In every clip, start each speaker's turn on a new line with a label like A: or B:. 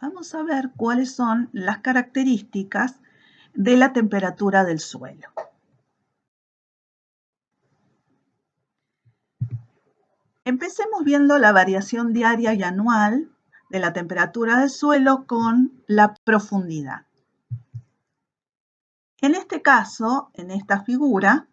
A: vamos a ver cuáles son las características de la temperatura del suelo. Empecemos viendo la variación diaria y anual de la temperatura del suelo con la profundidad. En este caso, en esta figura,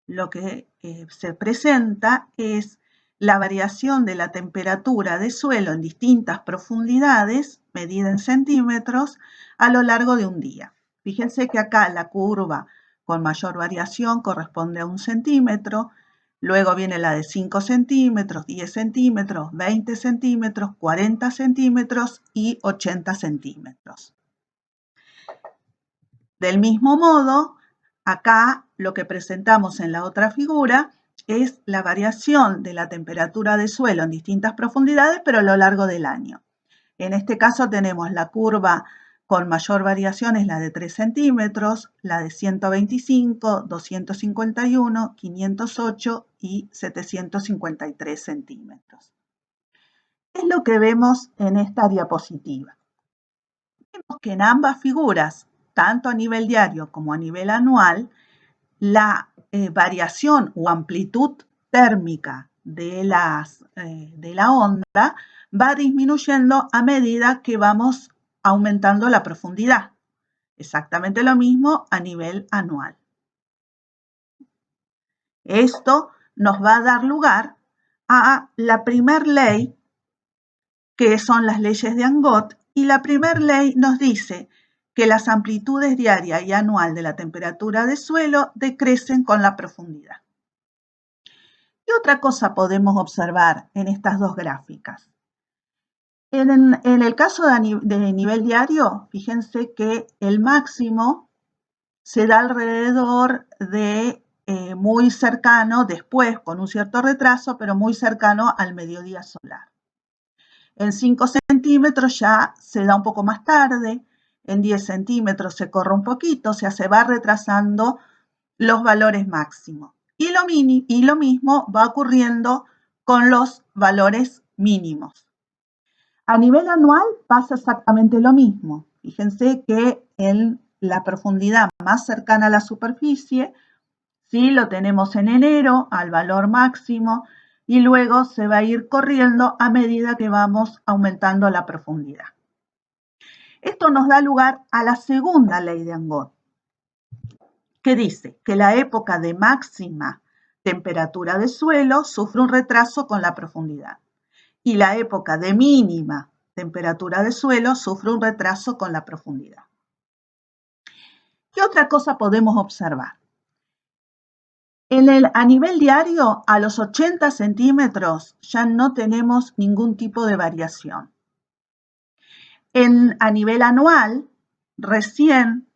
A: lo que se presenta es la variación de la temperatura de suelo en distintas profundidades, medida en centímetros, a lo largo de un día. Fíjense que acá la curva con mayor variación corresponde a 1 centímetro, luego viene la de 5 centímetros, 10 centímetros, 20 centímetros, 40 centímetros y 80 centímetros. Del mismo modo, acá lo que presentamos en la otra figura es la variación de la temperatura de suelo en distintas profundidades, pero a lo largo del año. En este caso tenemos la curva con mayor variación, es la de 3 centímetros, la de 125, 251, 508 y 753 centímetros. Es lo que vemos en esta diapositiva. Vemos que en ambas figuras, tanto a nivel diario como a nivel anual, la variación o amplitud térmica de la onda va disminuyendo a medida que vamos aumentando la profundidad. Exactamente lo mismo a nivel anual. Esto nos va a dar lugar a la primer ley, que son las leyes de Angot, y la primer ley nos dice que las amplitudes diaria y anual de la temperatura de suelo decrecen con la profundidad. ¿Qué otra cosa podemos observar en estas dos gráficas? En el caso de nivel diario, fíjense que el máximo se da alrededor de muy cercano, después con un cierto retraso, pero muy cercano al mediodía solar. En 5 centímetros ya se da un poco más tarde, en 10 centímetros se corre un poquito, o sea, se va retrasando los valores máximos. Y lo mismo va ocurriendo con los valores mínimos. A nivel anual pasa exactamente lo mismo. Fíjense que en la profundidad más cercana a la superficie, ¿sí? Lo tenemos en enero al valor máximo y luego se va a ir corriendo a medida que vamos aumentando la profundidad. Esto nos da lugar a la segunda ley de Angot, que dice que la época de máxima temperatura de suelo sufre un retraso con la profundidad y la época de mínima temperatura de suelo sufre un retraso con la profundidad. ¿Qué otra cosa podemos observar? A nivel diario, a los 80 centímetros ya no tenemos ningún tipo de variación. A nivel anual, recién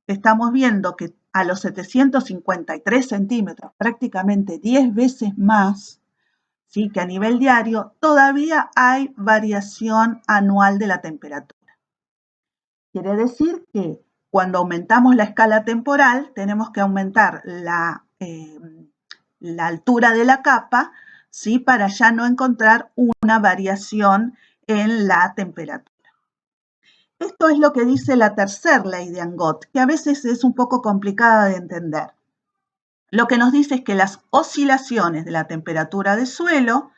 A: estamos viendo que a los 753 centímetros, prácticamente 10 veces más, ¿sí? Que a nivel diario, todavía hay variación anual de la temperatura. Quiere decir que cuando aumentamos la escala temporal, tenemos que aumentar la altura de la capa, ¿sí? Para ya no encontrar una variación en la temperatura. Esto es lo que dice la tercera ley de Angot, que a veces es un poco complicada de entender. Lo que nos dice es que las oscilaciones de la temperatura de suelo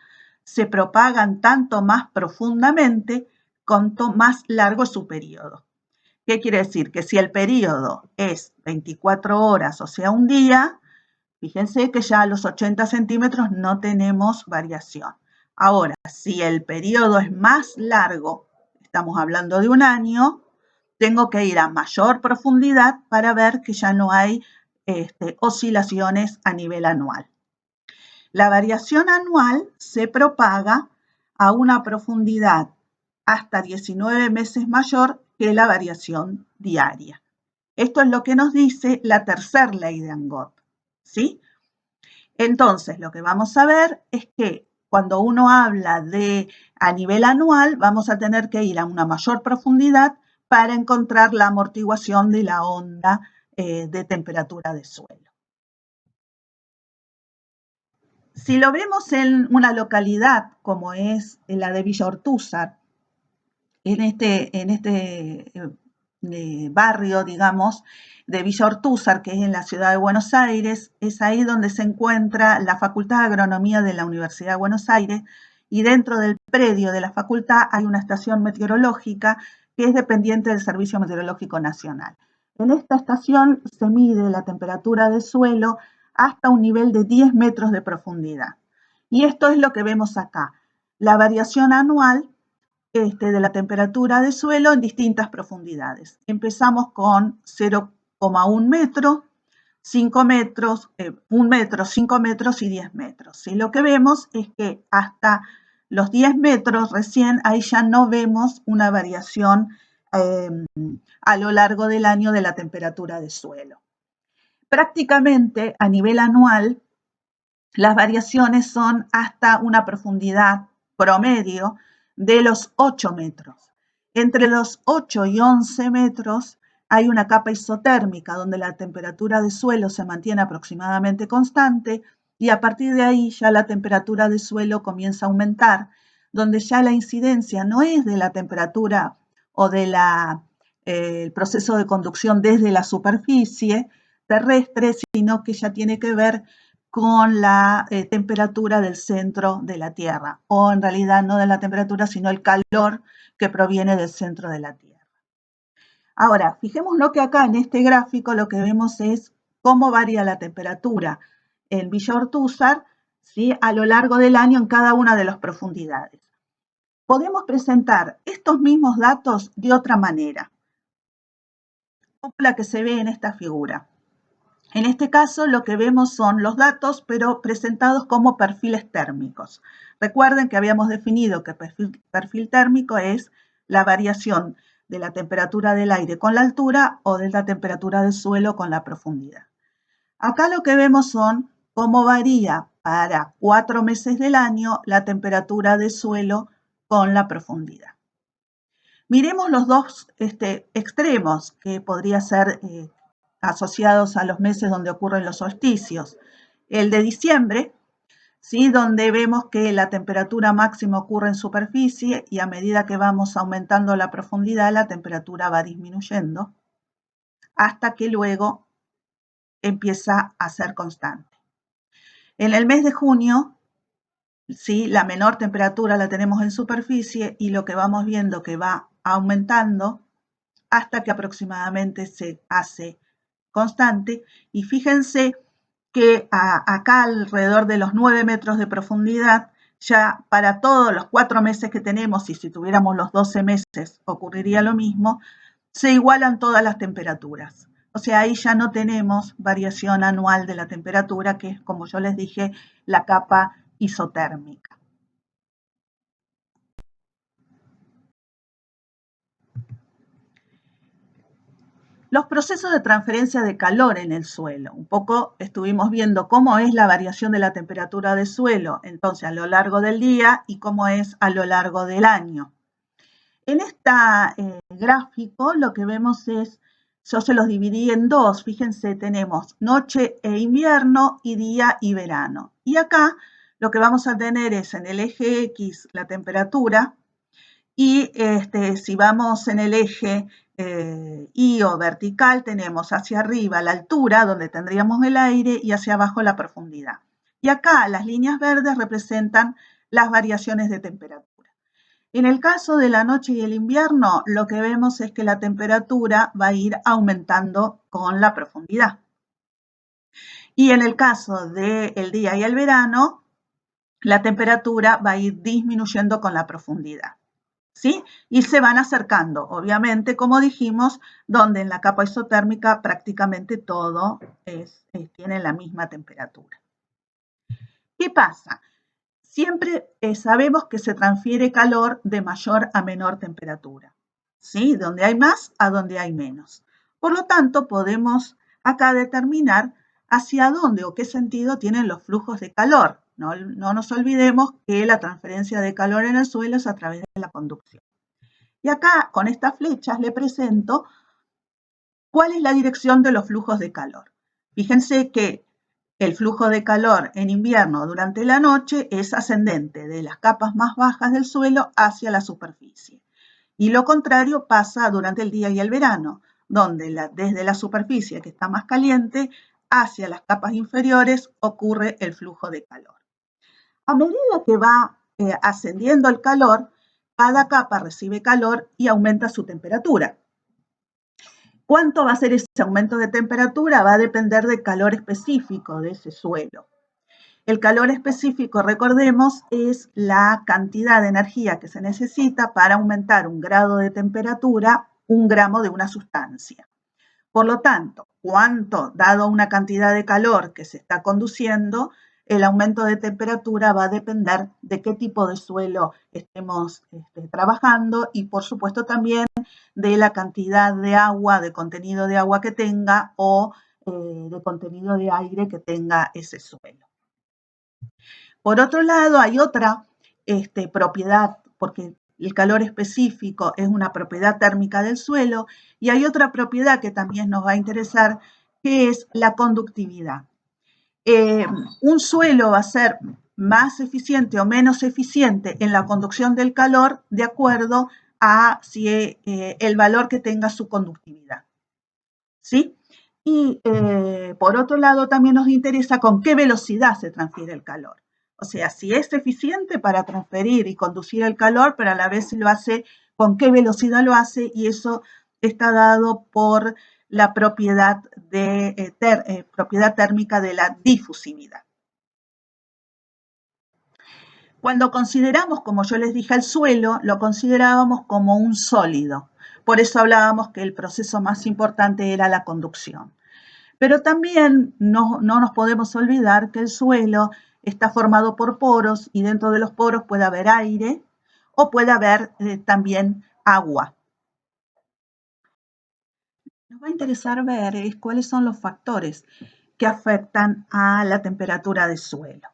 A: se propagan tanto más profundamente cuanto más largo es su periodo. ¿Qué quiere decir? Que si el periodo es 24 horas, o sea, un día, fíjense que ya a los 80 centímetros no tenemos variación. Ahora, si el periodo es más largo, estamos hablando de un año, tengo que ir a mayor profundidad para ver que ya no hay oscilaciones a nivel anual. La variación anual se propaga a una profundidad hasta 19 veces mayor que la variación diaria. Esto es lo que nos dice la tercera ley de Angot, ¿sí? Entonces, lo que vamos a ver es que cuando uno habla de a nivel anual, vamos a tener que ir a una mayor profundidad para encontrar la amortiguación de la onda de temperatura de suelo. Si lo vemos en una localidad como es la de Villa Ortúzar, barrio, digamos, de Villa Ortúzar, que es en la ciudad de Buenos Aires. Es ahí donde se encuentra la Facultad de Agronomía de la Universidad de Buenos Aires, y dentro del predio de la facultad hay una estación meteorológica que es dependiente del Servicio Meteorológico Nacional. En esta estación se mide la temperatura del suelo hasta un nivel de 10 metros de profundidad. Y esto es lo que vemos acá, la variación anual de la temperatura del suelo en distintas profundidades. Empezamos con 0,1 metro, 5 metros, 1 metro, 5 metros y 10 metros. Y lo que vemos es que hasta los 10 metros recién ahí ya no vemos una variación a lo largo del año de la temperatura del suelo. Prácticamente a nivel anual, las variaciones son hasta una profundidad promedio de los 8 metros. Entre los 8 y 11 metros hay una capa isotérmica donde la temperatura del suelo se mantiene aproximadamente constante, y a partir de ahí ya la temperatura del suelo comienza a aumentar, donde ya la incidencia no es de la temperatura o de el proceso de conducción desde la superficie terrestre, sino que ya tiene que ver con la temperatura del centro de la Tierra, o en realidad no de la temperatura, sino el calor que proviene del centro de la Tierra. Ahora, fijémonos que acá en este gráfico lo que vemos es cómo varía la temperatura en Villa Ortúzar, ¿sí?, a lo largo del año en cada una de las profundidades. Podemos presentar estos mismos datos de otra manera, como la que se ve en esta figura. En este caso lo que vemos son los datos, pero presentados como perfiles térmicos. Recuerden que habíamos definido que perfil térmico es la variación de la temperatura del aire con la altura o de la temperatura del suelo con la profundidad. Acá lo que vemos son cómo varía para 4 meses del año la temperatura del suelo con la profundidad. Miremos los dos extremos, que podría ser asociados a los meses donde ocurren los solsticios. El de diciembre, ¿sí?, donde vemos que la temperatura máxima ocurre en superficie y a medida que vamos aumentando la profundidad, la temperatura va disminuyendo hasta que luego empieza a ser constante. En el mes de junio, ¿sí?, la menor temperatura la tenemos en superficie y lo que vamos viendo que va aumentando hasta que aproximadamente se hace constante. Y fíjense que acá alrededor de los 9 metros de profundidad, ya para todos los 4 meses que tenemos, y si tuviéramos los 12 meses ocurriría lo mismo, se igualan todas las temperaturas. O sea, ahí ya no tenemos variación anual de la temperatura, que es, como yo les dije, la capa isotérmica. Los procesos de transferencia de calor en el suelo. Un poco estuvimos viendo cómo es la variación de la temperatura del suelo, entonces a lo largo del día, y cómo es a lo largo del año. En este gráfico lo que vemos es, yo se los dividí en dos, fíjense, tenemos noche e invierno y día y verano. Y acá lo que vamos a tener es en el eje X la temperatura, y si vamos en el eje Y o vertical, tenemos hacia arriba la altura donde tendríamos el aire y hacia abajo la profundidad. Y acá las líneas verdes representan las variaciones de temperatura. En el caso de la noche y el invierno, lo que vemos es que la temperatura va a ir aumentando con la profundidad. Y en el caso del día y el verano, la temperatura va a ir disminuyendo con la profundidad, ¿sí? Y se van acercando, obviamente, como dijimos, donde en la capa isotérmica prácticamente todo tiene la misma temperatura. ¿Qué pasa? Siempre sabemos que se transfiere calor de mayor a menor temperatura, ¿sí? Donde hay más a donde hay menos. Por lo tanto, podemos acá determinar hacia dónde o qué sentido tienen los flujos de calor. No nos olvidemos que la transferencia de calor en el suelo es a través de la conducción. Y acá, con estas flechas, le presento cuál es la dirección de los flujos de calor. Fíjense que el flujo de calor en invierno durante la noche es ascendente de las capas más bajas del suelo hacia la superficie. Y lo contrario pasa durante el día y el verano, donde desde la superficie que está más caliente hacia las capas inferiores ocurre el flujo de calor. A medida que va ascendiendo el calor, cada capa recibe calor y aumenta su temperatura. ¿Cuánto va a ser ese aumento de temperatura? Va a depender del calor específico de ese suelo. El calor específico, recordemos, es la cantidad de energía que se necesita para aumentar un grado de temperatura, 1 gramo de una sustancia. Por lo tanto, dado una cantidad de calor que se está conduciendo, el aumento de temperatura va a depender de qué tipo de suelo estemos trabajando y, por supuesto, también de la cantidad de agua, de contenido de agua que tenga o de contenido de aire que tenga ese suelo. Por otro lado, hay otra propiedad, porque el calor específico es una propiedad térmica del suelo, y hay otra propiedad que también nos va a interesar, que es la conductividad. Un suelo va a ser más eficiente o menos eficiente en la conducción del calor de acuerdo a el valor que tenga su conductividad. ¿Sí? Y por otro lado, también nos interesa con qué velocidad se transfiere el calor. O sea, si es eficiente para transferir y conducir el calor, pero a la vez lo hace, con qué velocidad lo hace, y eso está dado por la propiedad térmica de la difusividad. Cuando consideramos, como yo les dije, el suelo, lo considerábamos como un sólido. Por eso hablábamos que el proceso más importante era la conducción. Pero también no nos podemos olvidar que el suelo está formado por poros y dentro de los poros puede haber aire o puede haber también agua. Nos va a interesar ver cuáles son los factores que afectan a la temperatura del suelo.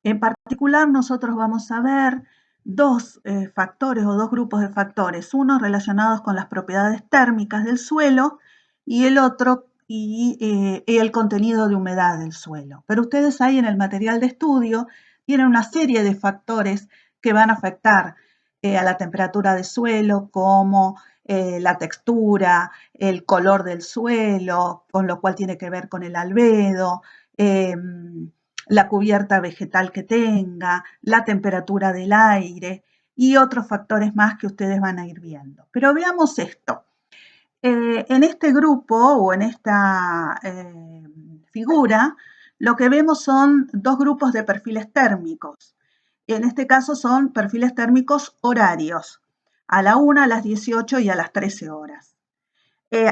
A: En particular, nosotros vamos a ver dos factores o dos grupos de factores, uno relacionados con las propiedades térmicas del suelo y el otro y el contenido de humedad del suelo. Pero ustedes ahí en el material de estudio tienen una serie de factores que van a afectar a la temperatura del suelo, como la textura, el color del suelo, con lo cual tiene que ver con el albedo, la cubierta vegetal que tenga, la temperatura del aire y otros factores más que ustedes van a ir viendo. Pero veamos esto. En este grupo o en esta figura, lo que vemos son dos grupos de perfiles térmicos. En este caso son perfiles térmicos horarios, a la 1, a las 18 y a las 13 horas.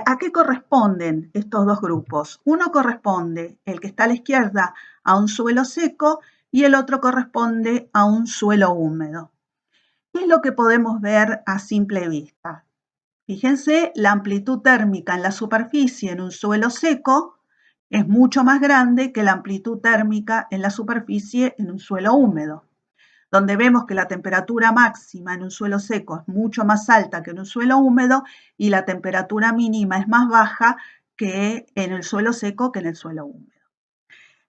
A: ¿A qué corresponden estos dos grupos? Uno corresponde, el que está a la izquierda, a un suelo seco y el otro corresponde a un suelo húmedo. ¿Qué es lo que podemos ver a simple vista? Fíjense, la amplitud térmica en la superficie en un suelo seco es mucho más grande que la amplitud térmica en la superficie en un suelo húmedo, donde vemos que la temperatura máxima en un suelo seco es mucho más alta que en un suelo húmedo y la temperatura mínima es más baja que en el suelo seco que en el suelo húmedo.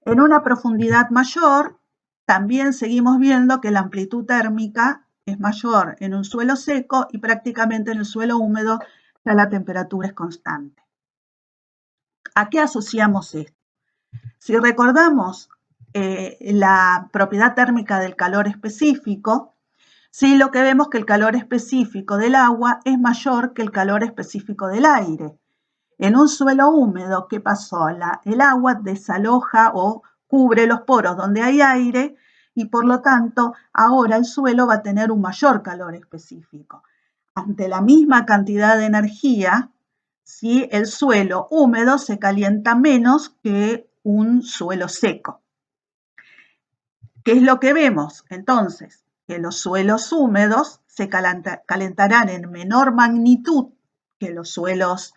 A: En una profundidad mayor, también seguimos viendo que la amplitud térmica es mayor en un suelo seco y prácticamente en el suelo húmedo ya la temperatura es constante. ¿A qué asociamos esto? Si recordamos la propiedad térmica del calor específico, sí, lo que vemos es que el calor específico del agua es mayor que el calor específico del aire. En un suelo húmedo, ¿qué pasó? El agua desaloja o cubre los poros donde hay aire y por lo tanto ahora el suelo va a tener un mayor calor específico. Ante la misma cantidad de energía, ¿sí? El suelo húmedo se calienta menos que un suelo seco. ¿Qué es lo que vemos? Entonces, que los suelos húmedos se calentarán en menor magnitud que los suelos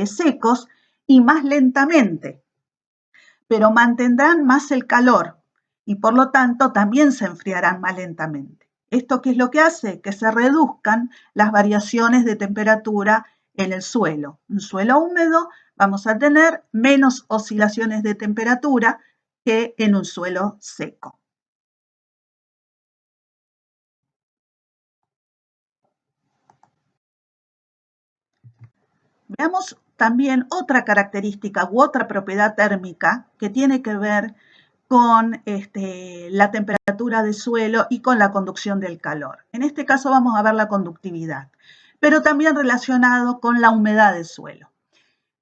A: secos y más lentamente, pero mantendrán más el calor y por lo tanto también se enfriarán más lentamente. ¿Esto qué es lo que hace? Que se reduzcan las variaciones de temperatura en el suelo. Un suelo húmedo vamos a tener menos oscilaciones de temperatura que en un suelo seco. Veamos también otra característica u otra propiedad térmica que tiene que ver con la temperatura del suelo y con la conducción del calor. En este caso vamos a ver la conductividad, pero también relacionado con la humedad del suelo.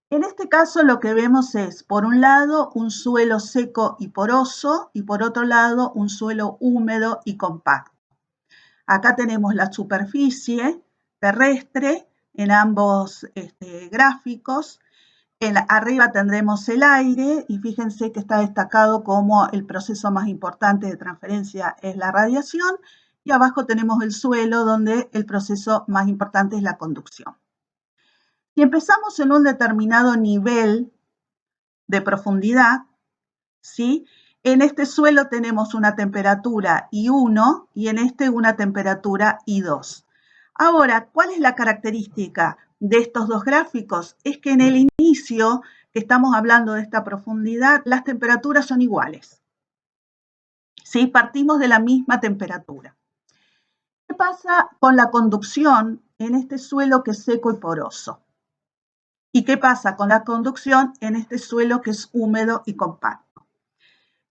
A: En este caso lo que vemos es, por un lado, un suelo seco y poroso y por otro lado, un suelo húmedo y compacto. Acá tenemos la superficie terrestre en ambos gráficos. Arriba tendremos el aire y fíjense que está destacado como el proceso más importante de transferencia es la radiación y abajo tenemos el suelo donde el proceso más importante es la conducción. Si empezamos en un determinado nivel de profundidad, ¿sí? En este suelo tenemos una temperatura I1 y en este una temperatura I2. Ahora, ¿cuál es la característica de estos dos gráficos? Es que en el inicio, que estamos hablando de esta profundidad, las temperaturas son iguales. ¿Sí? Partimos de la misma temperatura. ¿Qué pasa con la conducción en este suelo que es seco y poroso? ¿Y qué pasa con la conducción en este suelo que es húmedo y compacto?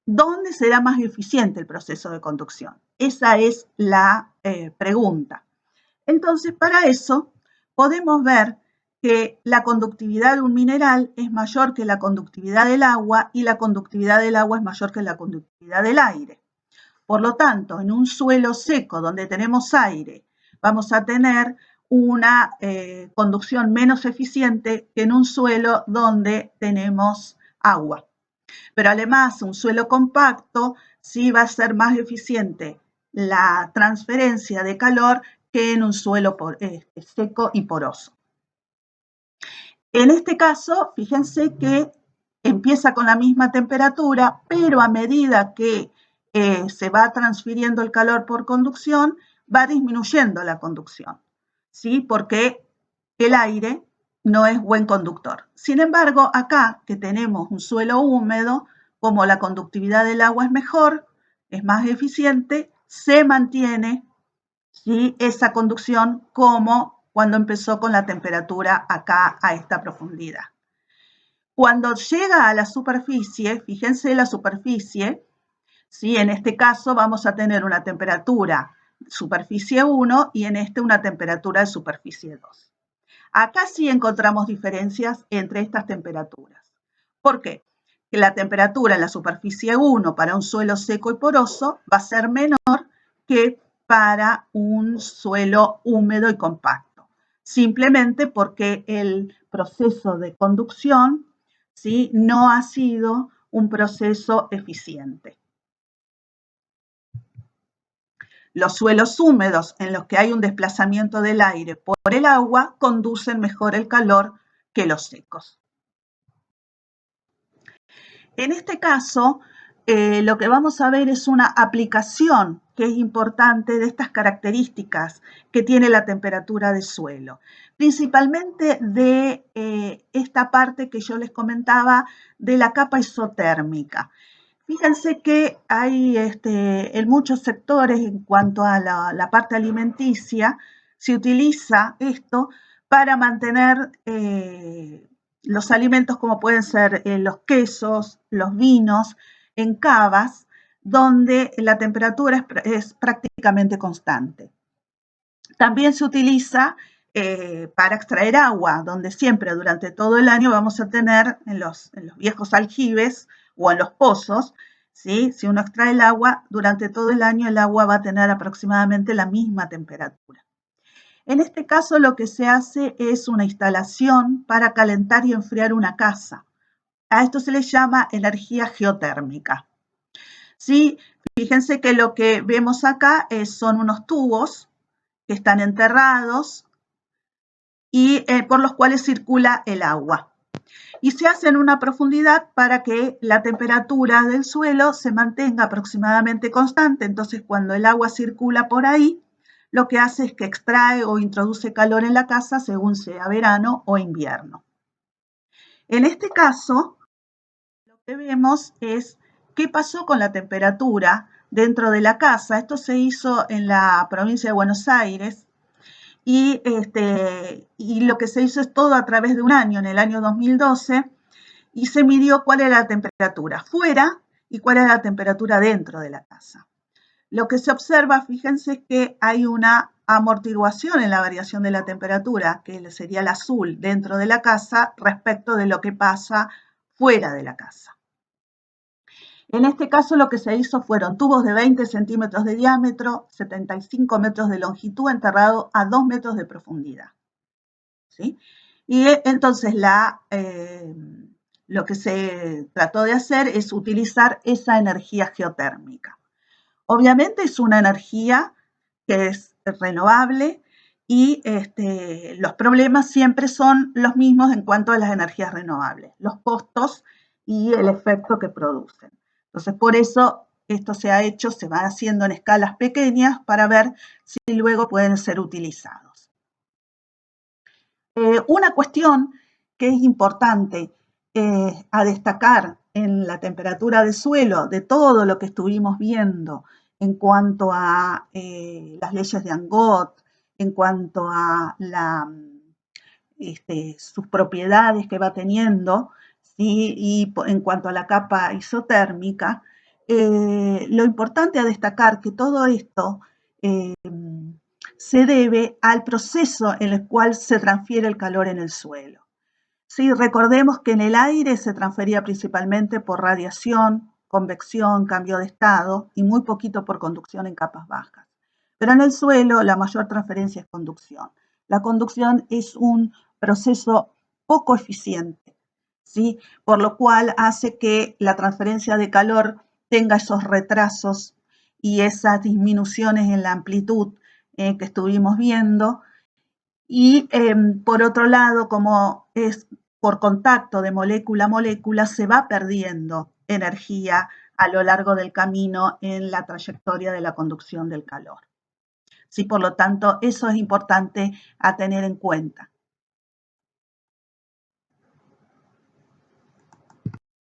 A: ¿Dónde será más eficiente el proceso de conducción? Esa es la pregunta. Entonces, para eso podemos ver que la conductividad de un mineral es mayor que la conductividad del agua y la conductividad del agua es mayor que la conductividad del aire. Por lo tanto, en un suelo seco donde tenemos aire, vamos a tener una conducción menos eficiente que en un suelo donde tenemos agua. Pero además, un suelo compacto sí va a ser más eficiente la transferencia de calor que en un suelo seco y poroso. En este caso, fíjense que empieza con la misma temperatura, pero a medida que se va transfiriendo el calor por conducción, va disminuyendo la conducción, ¿sí? Porque el aire no es buen conductor. Sin embargo, acá que tenemos un suelo húmedo, como la conductividad del agua es mejor, es más eficiente, se mantiene, ¿sí?, esa conducción como cuando empezó con la temperatura acá a esta profundidad. Cuando llega a la superficie, fíjense la superficie, ¿sí? En este caso vamos a tener una temperatura superficie 1 y en este una temperatura de superficie 2. Acá sí encontramos diferencias entre estas temperaturas. ¿Por qué? Que la temperatura en la superficie 1 para un suelo seco y poroso va a ser menor que para un suelo húmedo y compacto, simplemente porque el proceso de conducción, ¿sí?, no ha sido un proceso eficiente. Los suelos húmedos en los que hay un desplazamiento del aire por el agua conducen mejor el calor que los secos. En este caso, lo que vamos a ver es una aplicación que es importante de estas características que tiene la temperatura del suelo, principalmente de esta parte que yo les comentaba de la capa isotérmica. Fíjense que hay en muchos sectores, en cuanto a la parte alimenticia, se utiliza esto para mantener los alimentos como pueden ser los quesos, los vinos, en cavas, donde la temperatura es prácticamente constante. También se utiliza para extraer agua, donde siempre durante todo el año vamos a tener en los viejos aljibes o en los pozos, ¿sí? Si uno extrae el agua, durante todo el año el agua va a tener aproximadamente la misma temperatura. En este caso lo que se hace es una instalación para calentar y enfriar una casa. A esto se le llama energía geotérmica. ¿Sí? Fíjense que lo que vemos acá son unos tubos que están enterrados y por los cuales circula el agua. Y se hace en una profundidad para que la temperatura del suelo se mantenga aproximadamente constante. Entonces, cuando el agua circula por ahí, lo que hace es que extrae o introduce calor en la casa según sea verano o invierno. En este caso, lo que vemos es qué pasó con la temperatura dentro de la casa. Esto se hizo en la provincia de Buenos Aires y lo que se hizo es todo a través de un año, en el año 2012, y se midió cuál era la temperatura fuera y cuál era la temperatura dentro de la casa. Lo que se observa, fíjense, es que hay una amortiguación en la variación de la temperatura, que sería el azul dentro de la casa, respecto de lo que pasa fuera de la casa. En este caso lo que se hizo fueron tubos de 20 centímetros de diámetro, 75 metros de longitud, enterrados a 2 metros de profundidad. ¿Sí? Y entonces lo que se trató de hacer es utilizar esa energía geotérmica. Obviamente es una energía que es renovable y los problemas siempre son los mismos en cuanto a las energías renovables, los costos y el efecto que producen. Entonces, por eso esto se ha hecho, se va haciendo en escalas pequeñas para ver si luego pueden ser utilizados. Una cuestión que es importante a destacar en la temperatura de suelo de todo lo que estuvimos viendo en cuanto a las leyes de Angot, en cuanto a sus propiedades que va teniendo, ¿sí? Y en cuanto a la capa isotérmica, lo importante a destacar que todo esto se debe al proceso en el cual se transfiere el calor en el suelo. Sí, recordemos que en el aire se transfería principalmente por radiación, convección, cambio de estado y muy poquito por conducción en capas bajas. Pero en el suelo la mayor transferencia es conducción. La conducción es un proceso poco eficiente, ¿sí? Por lo cual hace que la transferencia de calor tenga esos retrasos y esas disminuciones en la amplitud que estuvimos viendo. Y por otro lado, como es por contacto de molécula a molécula, se va perdiendo energía a lo largo del camino en la trayectoria de la conducción del calor. Sí, por lo tanto, eso es importante a tener en cuenta.